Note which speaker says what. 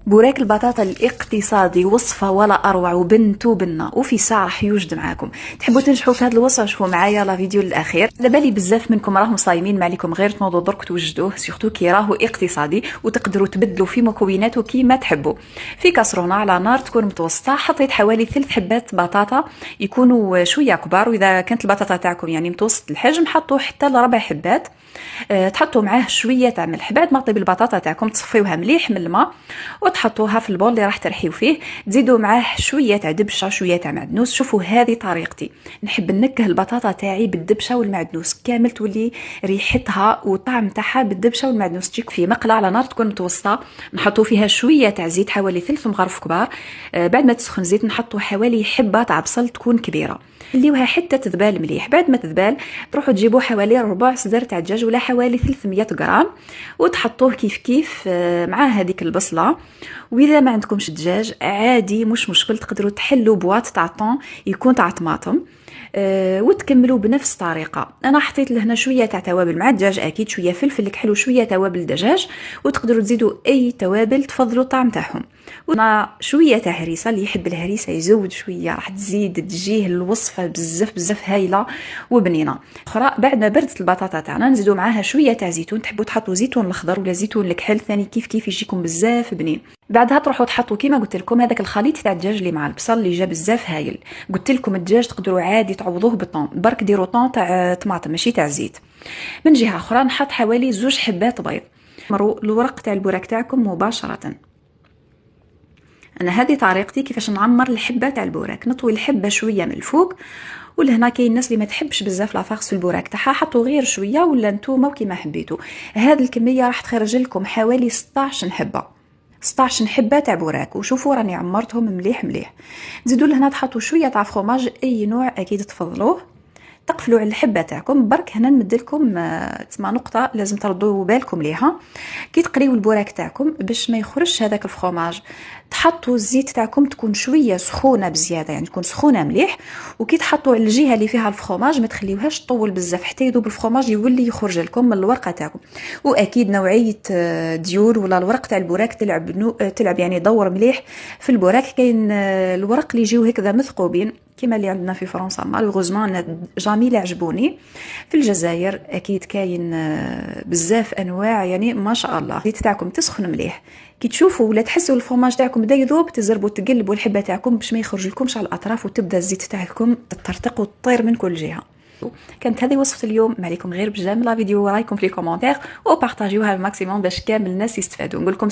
Speaker 1: بوراك البطاطا الاقتصادي وصفة ولا أروع، وبنتو بنة وفي ساعة راح يوجد معاكم. تحبوا تنجحوا في هذا الوصفة؟ شوفوا معايا لا فيديو للأخير. على بالي بزاف منكم راهم صايمين، ما عليكم غير تنوضوا درك توجدوه، سيرتو كي راهو اقتصادي وتقدروا تبدلوا في مكوناته كيما تحبوا. في كاسرونه على نار تكون متوسطة حطيت حوالي 3 حبات بطاطا يكونوا شوية كبار، وإذا كانت البطاطا تاعكم يعني متوسط الحجم حطوا حتى ل4 حبات. تحطوا معاه شويه تاع ملح. بعد ما طيب البطاطا تاعكم تصفيوها مليح من الماء وتحطوها في البول اللي راح ترحيو فيه. تزيدوا معاه شويه تاع دبشه شويه تاع معدنوس. شوفوا هذه طريقتي، نحب نكه البطاطا تاعي بالدبشه والمعدنوس كامل، تولي ريحتها وطعم تاعها بالدبشه والمعدنوس. تجيك في مقله على نار تكون متوسطه، نحطوا فيها شويه تاع زيت حوالي 3 مغرف كبار. بعد ما تسخن الزيت نحطوا حوالي حبه تاع بصل تكون كبيره، خليوها حتى تذبال مليح. بعد ما تذبال تروحوا تجيبوا حوالي ربع صدر تاع الدجاج ولا حوالي 300 غرام وتحطوه كيف كيف مع هذيك البصله. واذا ما عندكمش دجاج عادي مش مشكل، تقدروا تحلوا بواط تاع طون يكون تاع طماطم. وتكملوا بنفس الطريقه. انا حطيت لهنا شويه تاع توابل مع الدجاج، اكيد شويه فلفل الحلو شويه توابل الدجاج، وتقدروا تزيدوا اي توابل تفضلوا الطعم تاعهم. ونا شويه تاع هريسه، اللي يحب الهريسه يزود شويه راح تزيد تجيه الوصفه بزاف بزاف هايله وبنينه. اخرى بعد ما بردت البطاطا تاعنا نزيدوا معاها شويه تاع زيتون، تحبوا تحطوا زيتون الخضر ولا زيتون الكحل ثاني كيف كيف يجيكم بزاف بنين. بعدها تروحوا تحطوا كيما قلت لكم هذاك الخليط تاع الدجاج اللي مع البصل اللي جا بزاف هايل. قلت لكم الدجاج تقدروا عادي تعوضوه بالطون، برك ديروا طون تاع طماطم ماشي تاع زيت. من جهه اخرى نحط حوالي 2 حبات بيض. مروا الورق تاع البوراك تاعكم مباشره. انا هذه طريقتي كيفاش نعمر الحبه تاع البوراك. نطوي الحبه شويه من الفوق، ولهنا كاين الناس اللي ما تحبش بزاف لافاغس في البوراك تاعها، حطوا غير شويه ولا نتوما وكيما حبيتوا. هذه الكميه راح تخرج لكم حوالي 16 حبه، 16 حبه تاع بوراك. وشوفوا راني عمرتهم مليح مليح. تزيدوا لهنا تحطوا شويه تاع فروماج اي نوع اكيد تفضلوه. تقفلوا على الحبه تاعكم. برك هنا نمدلكم تسمع نقطه لازم تردوا بالكم ليها. كي تقريو البوراك تاعكم باش ما يخرجش هذاك الفرomاج، تحطوا الزيت تاعكم تكون شويه سخونه بزياده، يعني تكون سخونه مليح. وكي تحطوا على الجهه اللي فيها الفرomاج ما تخليوهاش تطول بزاف حتى يذوب الفرomاج يولي يخرج لكم من الورقه تاعكم. واكيد نوعيه ديور ولا الورق تاع البوراك تلعب يعني دور مليح في البوراك. كاين الورق اللي يجيو هكذا مثقوبين كيما اللي عندنا في فرنسا، مالوغوزمون انا جامي لا عجبوني. في الجزائر اكيد كاين بزاف انواع يعني ما شاء الله. الزيت تاعكم تسخن مليح، كي تشوفوا ولا تحسوا الفرماج تاعكم بدا يذوب تزربوا تقلبوا الحبه تاعكم باش ما يخرج لكمش على الاطراف، وتبدا الزيت تاعكم تطرطق وتطير من كل جهه. كانت هذه وصفه اليوم، ما عليكم غير بجام لا فيديو ورايكم في لي كومونتير وبارطاجيوها الماكسيموم باش كامل الناس يستفادوا. نقول لكم